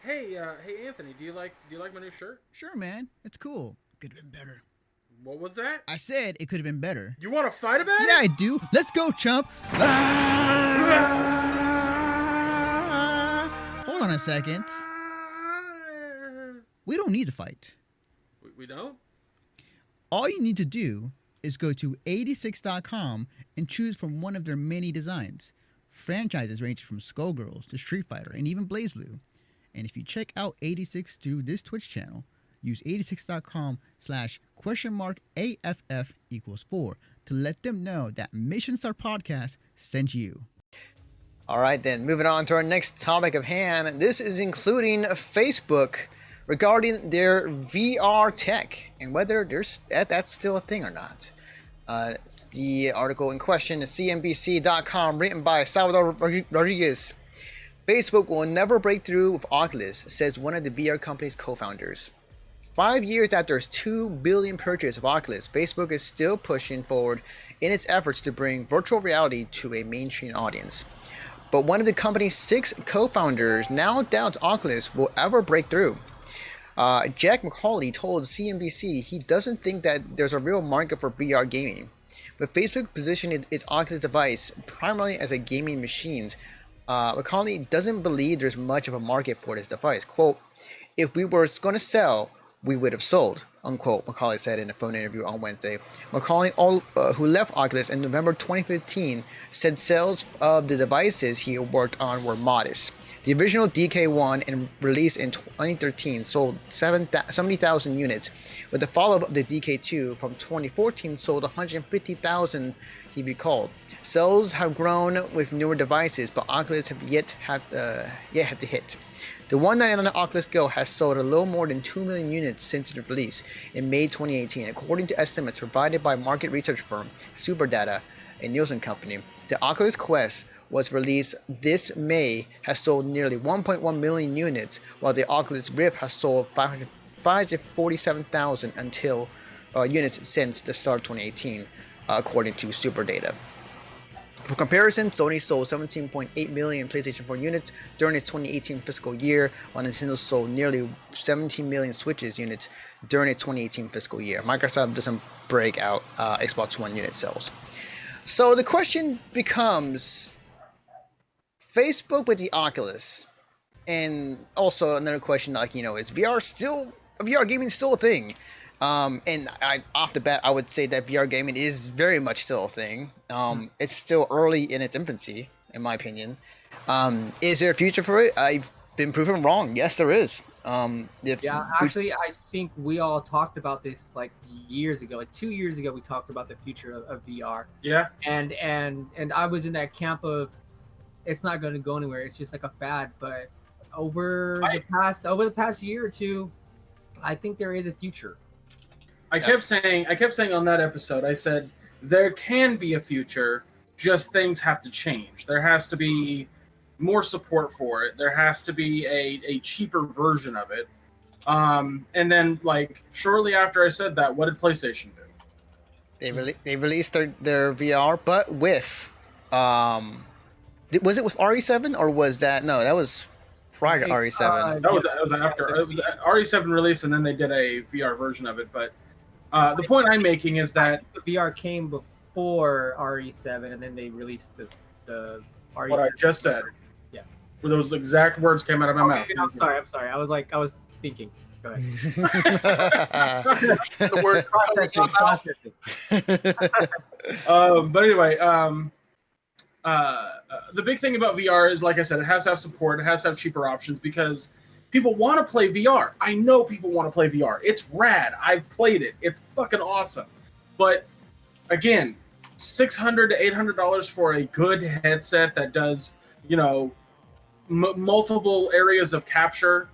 Hey, Anthony, do you like my new shirt? Sure, man. It's cool. Could have been better. What was that? I said it could have been better. You want to fight about Yeah, it? I do. Let's go, chump. Hold on a second. We don't need to fight. We don't? All you need to do is go to 86.com and choose from one of their many designs. Franchises range from Skullgirls to Street Fighter and even BlazBlue. And if you check out 86 through this Twitch channel, use 86.com /AFF equals 4 to let them know that Mission Star Podcast sent you. All right, then, moving on to our next topic of hand. This is including Facebook regarding their VR tech and whether that's still a thing or not. The article in question is CNBC.com, written by Salvador Rodriguez. Facebook will never break through with Oculus, says one of the VR company's co-founders. 5 years after its $2 billion purchase of Oculus, Facebook is still pushing forward in its efforts to bring virtual reality to a mainstream audience. But one of the company's 6 co-founders now doubts Oculus will ever break through. Jack McCauley told CNBC he doesn't think that there's a real market for VR gaming. With Facebook positioning its Oculus device primarily as a gaming machine, McCauley doesn't believe there's much of a market for this device. Quote, "If we were going to sell, we would have sold," unquote, McCauley said in a phone interview on Wednesday. McCauley, who left Oculus in November 2015, said sales of the devices he worked on were modest. The original DK1, and released in 2013, sold 70,000 units, with the follow-up of the DK2 from 2014 sold 150,000, he recalled. Sales have grown with newer devices, but Oculus have yet to hit. The 199 Oculus Go has sold a little more than 2 million units since its release in May 2018, according to estimates provided by market research firm SuperData, a Nielsen company. The Oculus Quest was released this May, has sold nearly 1.1 million units, while the Oculus Rift has sold 547,000 units since the start of 2018, according to SuperData. For comparison, Sony sold 17.8 million PlayStation 4 units during its 2018 fiscal year, while Nintendo sold nearly 17 million Switches units during its 2018 fiscal year. Microsoft doesn't break out Xbox One unit sales. So the question becomes, Facebook with the Oculus, and also another question, is VR gaming still a thing? Off the bat, I would say that VR gaming is very much still a thing. It's still early in its infancy, in my opinion. Is there a future for it? I've been proven wrong. Yes, there is. I think we all talked about this like years ago. Like 2 years ago, we talked about the future of VR. Yeah. And I was in that camp of it's not going to go anywhere. It's just like a fad. But over the past year or two, I think there is a future. I kept saying on that episode, I said there can be a future, just things have to change. There has to be more support for it. There has to be a cheaper version of it. And then, like, shortly after I said that, what did PlayStation do? They released their VR, but with was it with RE7 or was that that was prior to RE7? That was after. It was RE7 released, and then they did a VR version of it. But the point I'm making is that the VR came before RE7, and then they released the RE7. What I just said. Yeah. Where those exact words came out of my mouth. I'm sorry. I was thinking. Go ahead. The word processing. But anyway, the big thing about VR is, like I said, it has to have support. It has to have cheaper options because people want to play VR. I know people want to play VR. It's rad. I've played it. It's fucking awesome. But again, $600 to $800 for a good headset that does, multiple areas of capture,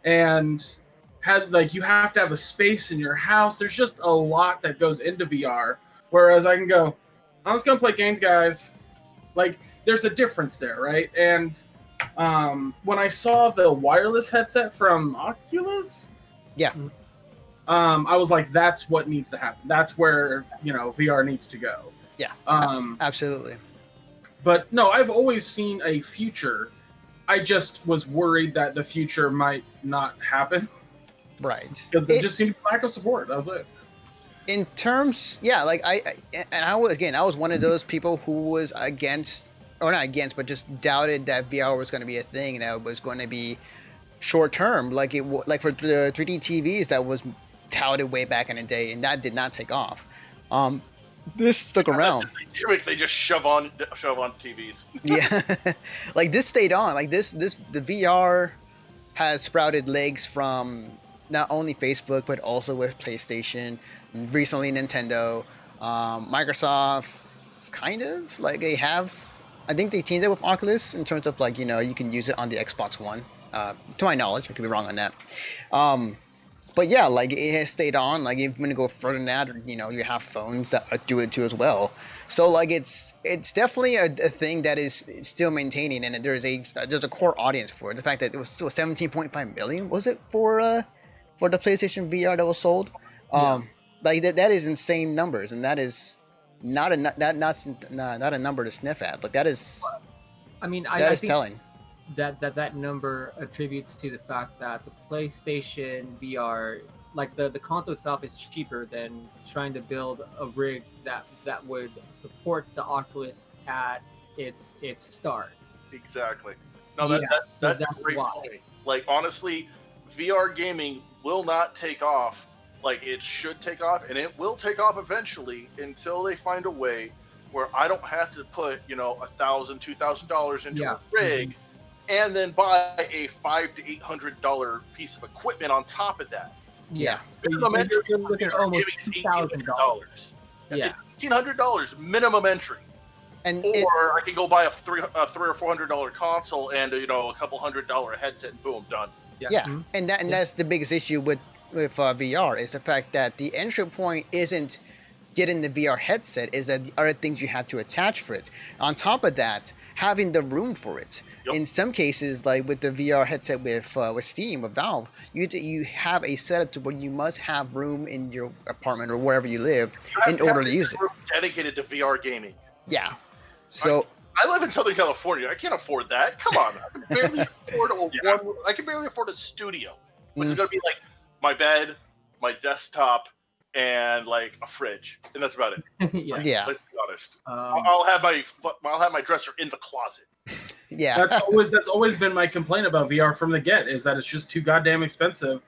and has you have to have a space in your house. There's just a lot that goes into VR. Whereas I can go, I'm just gonna play games, guys. Like, there's a difference there, right? And when I saw the wireless headset from Oculus, I was like, that's what needs to happen. That's where VR needs to go. Yeah, absolutely. But no, I've always seen a future I just was worried that the future might not happen Right. because there just seemed lack of support. That was it. In terms, yeah, like I was one of those people who was against, or not against, but just doubted that VR was going to be a thing, that was going to be short term, like like for the 3D TVs that was touted way back in the day, and that did not take off. This stuck around. They just shove on TVs. Yeah, like this stayed on. Like the VR has sprouted legs from not only Facebook but also with PlayStation, recently Nintendo, Microsoft. Kind of like they have. I think they teamed up with Oculus in terms of like, you know, you can use it on the Xbox One. To my knowledge, I could be wrong on that. But yeah, like it has stayed on. Like if you want to go further than that, you know, you have phones that do it too as well. So like it's definitely a thing that is still maintaining, and there's a core audience for it. The fact that it was still 17.5 million, was it for the PlayStation VR that was sold? Like that is insane numbers, and that is not a number to sniff at. Like that is. I mean, that is telling. That number attributes to the fact that the PlayStation VR, like the console itself, is cheaper than trying to build a rig that would support the Oculus at its start. Exactly. No, that's a great point. Like honestly, VR gaming will not take off like it should take off, and it will take off eventually until they find a way where I don't have to put, you know, $1,000, $2,000 into a rig. And then buy a $500 to $800 piece of equipment on top of that. Yeah, minimum entry. You're looking at almost $2,000. Yeah, $1,800 minimum entry. Or I can go buy a $300 or $400 console and a couple $100 headset, and boom, done. Yeah, mm-hmm. and that's the biggest issue with VR is the fact that the entry point isn't getting the VR headset, is that the other things you have to attach for it. On top of that, having the room for it. Yep. In some cases, like with the VR headset with Steam, with Valve, you have a setup to where you must have room in your apartment or wherever you live in order to use it. Dedicated to VR gaming. Yeah. So I live in Southern California. I can't afford that. Come on, I can barely afford a studio, which is going to be like my bed, my desktop, and like a fridge, and that's about it. Yeah. Let's be honest. I'll have my dresser in the closet. Yeah. That's always been my complaint about VR from the get, is that it's just too goddamn expensive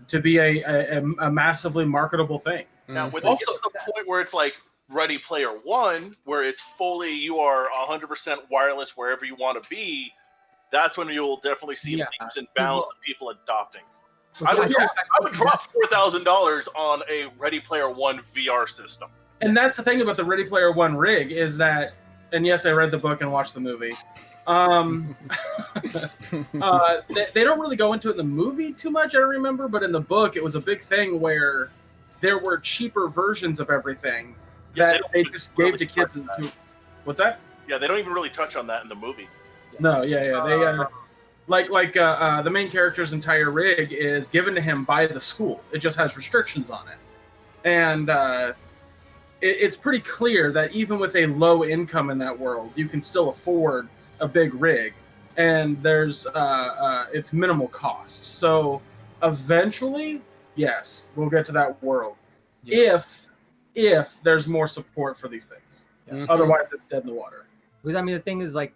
to be a massively marketable thing. Now, when it gets to the point where it's like Ready Player One, where it's fully, you are 100% wireless wherever you want to be, that's when you'll definitely see leaps and bounds of people adopting. I would drop $4,000 on a Ready Player One VR system. And that's the thing about the Ready Player One rig is that, and yes, I read the book and watched the movie. They don't really go into it in the movie too much, I remember, but in the book, it was a big thing where there were cheaper versions of everything that they just gave to kids. What's that? Yeah, they don't even really touch on that in the movie. No, they like the main character's entire rig is given to him by the school. It just has restrictions on it, and it's pretty clear that even with a low income in that world, you can still afford a big rig, and there's it's minimal cost. So eventually, yes, we'll get to that world if there's more support for these things. Mm-hmm. Otherwise, it's dead in the water. Because I mean, the thing is, I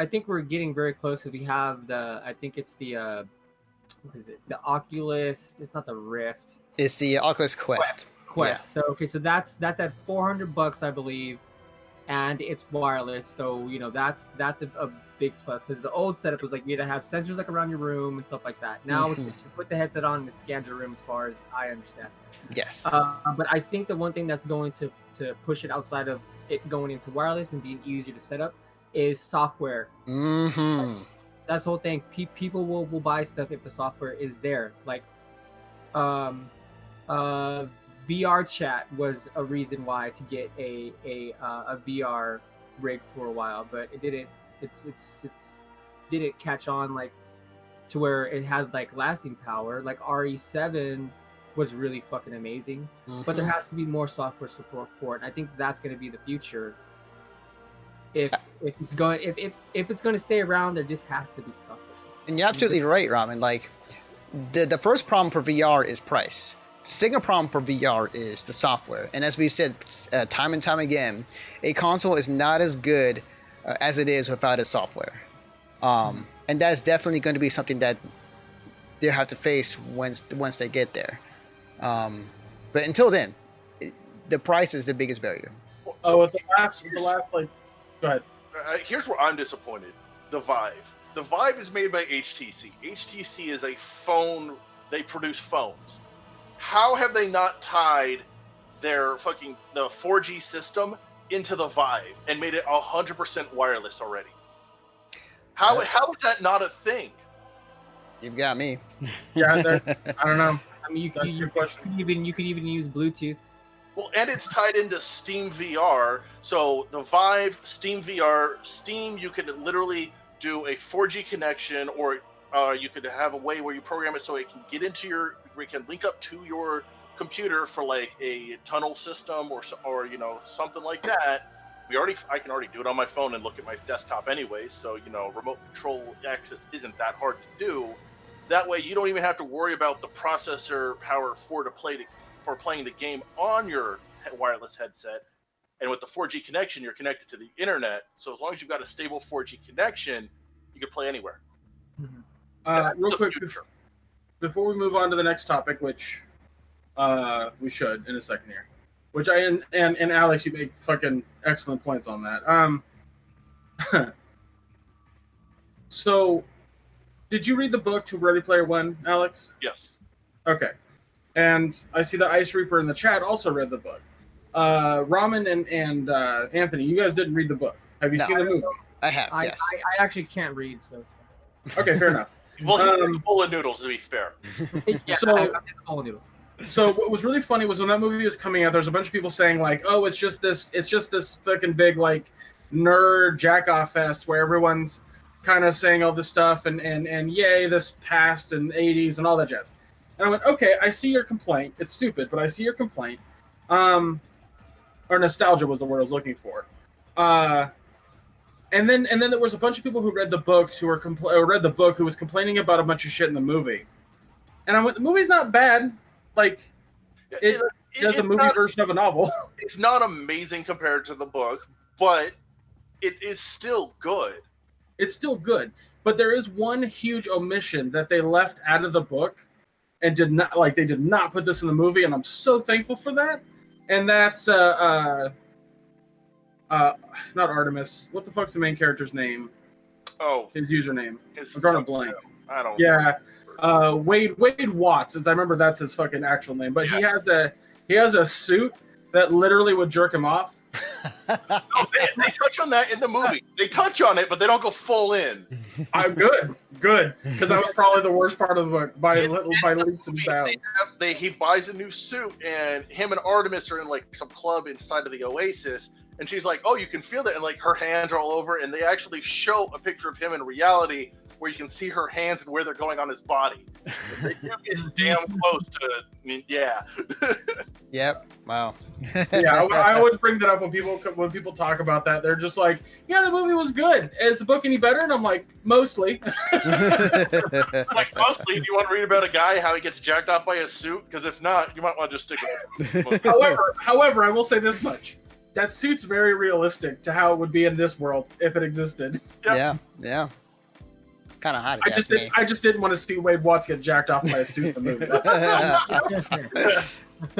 think we're getting very close. Because we have I think it's the what is it? The Oculus. It's not the Rift. It's the Oculus Quest. Quest. Yeah. So that's at $400, I believe, and it's wireless. So that's a big plus, because the old setup was like you had to have sensors like around your room and stuff like that. Now it's just you put the headset on and it scans your room, as far as I understand. Yes. But I think the one thing that's going to push it outside of it going into wireless and being easier to set up is software. Mm-hmm. That's the whole thing. People will buy stuff if the software is there. Like, VR chat was a reason why to get a VR rig for a while, but it didn't. It's didn't catch on like to where it has like lasting power. Like RE7 was really fucking amazing, but there has to be more software support for it. And I think that's going to be the future. if it's going if it's going to stay around, there just has to be software. And you're absolutely right, Ramen. Like, the first problem for VR is price. The second problem for VR is the software. And as we said time and time again, a console is not as good as it is without its software. And that's definitely going to be something that they'll have to face once they get there. But until then, the price is the biggest barrier. Oh, with the last, like, go ahead. Here's where I'm disappointed. The Vive. The Vive is made by HTC. HTC is a phone. They produce phones. How have they not tied their the 4G system into the Vive and made it 100% wireless already? How is that not a thing? You've got me. Yeah, I don't know. I mean, you could even use Bluetooth. Well, and it's tied into Steam VR. So the Vive, Steam VR, Steam, you could literally do a 4G connection, or you could have a way where you program it so it can get into it can link up to your computer for like a tunnel system or something like that. I can already do it on my phone and look at my desktop anyway. So remote control access isn't that hard to do. That way, you don't even have to worry about the processor power for playing the game on your wireless headset. And with the 4G connection, you're connected to the internet. So as long as you've got a stable 4G connection, you can play anywhere. Real quick, before we move on to the next topic, which we should in a second here, which and Alex, you make fucking excellent points on that. So, did you read the book to Ready Player One, Alex? Yes. Okay. And I see that Ice Reaper in the chat also read the book. Ramen and Anthony, you guys didn't read the book. Have you seen the movie? I have, yes. I actually can't read, so it's fine. Okay, fair enough. Well, he's full of noodles, to be fair. Yeah, So- I'm just full of noodles. So what was really funny was when that movie was coming out, there's a bunch of people saying like, "Oh, it's just this fucking big like nerd jack-off fest where everyone's kind of saying all this stuff and yay, this past and 80s and all that jazz." And I went, "Okay, I see your complaint. It's stupid, but I see your complaint." Or nostalgia was the word I was looking for. And then there was a bunch of people who read the books who read the book who was complaining about a bunch of shit in the movie. And I went, "The movie's not bad. Like, it does a movie version of a novel." It's not amazing compared to the book, but it is still good. It's still good, but there is one huge omission that they left out of the book and did not put this in the movie, and I'm so thankful for that. And that's not Artemis. What the fuck's the main character's name? Oh, His username. his- I'm drawing a blank. I don't. Yeah. Wade Watts, as I remember, that's his fucking actual name. But he has a suit that literally would jerk him off. No, they touch on that in the movie. They touch on it, but they don't go full in. I'm good, because that was probably the worst part of the book by leaps and bounds. He buys a new suit, and him and Artemis are in like some club inside of the Oasis, and she's like, "Oh, you can feel that," and like her hands are all over, and they actually show a picture of him in reality where you can see her hands and where they're going on his body. They do get damn close to. I mean, yeah. Yep. Wow. Yeah, I always bring that up when people talk about that. They're just like, "Yeah, the movie was good. Is the book any better?" And I'm like, "Mostly." Like mostly, do you want to read about a guy how he gets jacked off by a suit? Because if not, you might want to just stick with the book. However, I will say this much: that suit's very realistic to how it would be in this world if it existed. Yep. Yeah. Kind of hot. I just didn't want to see Wade Watts get jacked off by a suit in the movie. That's